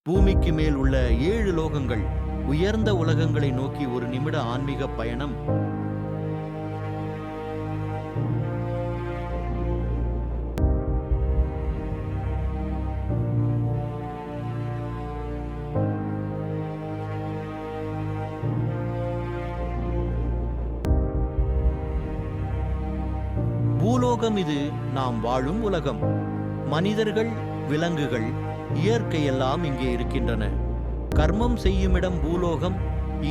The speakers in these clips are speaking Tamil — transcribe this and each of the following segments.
பூமிக்கு மேல் உள்ள 7 லோகங்கள், உயர்ந்த உலகங்களை நோக்கி ஒரு நிமிட ஆன்மீக பயணம். பூலோகம் இது நாம் வாழும் உலகம். மனிதர்கள், விலங்குகள், இயற்கையெல்லாம் இங்கே இருக்கின்றன. கர்மம் செய்யுமிடம் பூலோகம்.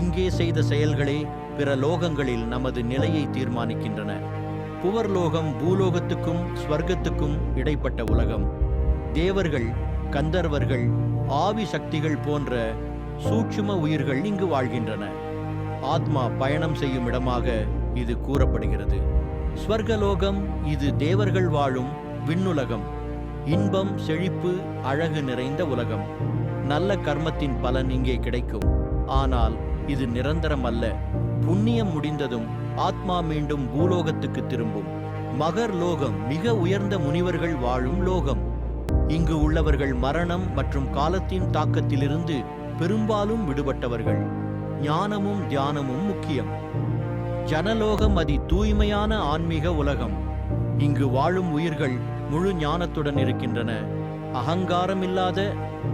இங்கே செய்த செயல்களே பிற லோகங்களில் நமது நிலையை தீர்மானிக்கின்றன. புவர்லோகம் பூலோகத்துக்கும் ஸ்வர்க்கத்துக்கும் இடைப்பட்ட உலகம். தேவர்கள், கந்தர்வர்கள், ஆவி சக்திகள் போன்ற சூட்சும உயிர்கள் இங்கு வாழ்கின்றன. ஆத்மா பயணம் செய்யும் இடமாக இது கூறப்படுகிறது. ஸ்வர்கலோகம் இது தேவர்கள் வாழும் விண்ணுலகம். இன்பம், செழிப்பு, அழகு நிறைந்த உலகம். நல்ல கர்மத்தின் பலன் இங்கே கிடைக்கும். ஆனால் இது நிரந்தரம் அல்ல. புண்ணியம் முடிந்ததும் ஆத்மா மீண்டும் பூலோகத்துக்கு திரும்பும். மகர் லோகம் மிக உயர்ந்த முனிவர்கள் வாழும் லோகம். இங்கு உள்ளவர்கள் மரணம் மற்றும் காலத்தின் தாக்கத்திலிருந்து பெரும்பாலும் விடுபட்டவர்கள். ஞானமும் தியானமும் முக்கியம். ஜனலோகம் அதி தூய்மையான ஆன்மீக உலகம். இங்கு வாழும் உயிர்கள் முழு ஞானத்துடன் இருக்கின்றன. அகங்காரமில்லாத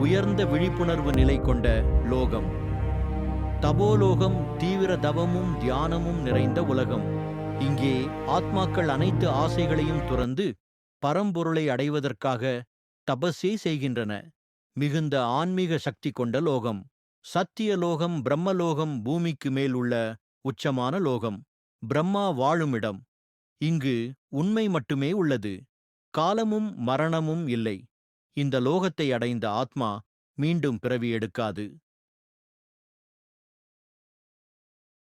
உயர்ந்த விழிப்புணர்வு நிலை கொண்ட லோகம். தபோலோகம் தீவிர தவமும் தியானமும் நிறைந்த உலகம். இங்கே ஆத்மாக்கள் அனைத்து ஆசைகளையும் துறந்து பரம்பொருளை அடைவதற்காக தபஸே செய்கின்றன. மிகுந்த ஆன்மீக சக்தி கொண்ட லோகம். சத்தியலோகம் பிரம்மலோகம் பூமிக்கு மேல் உள்ள உச்சமான லோகம். பிரம்மா வாழுமிடம். இங்கு உண்மை மட்டுமே உள்ளது. காலமும் மரணமும் இல்லை. இந்த லோகத்தை அடைந்த ஆத்மா மீண்டும் பிறவி எடுக்காது.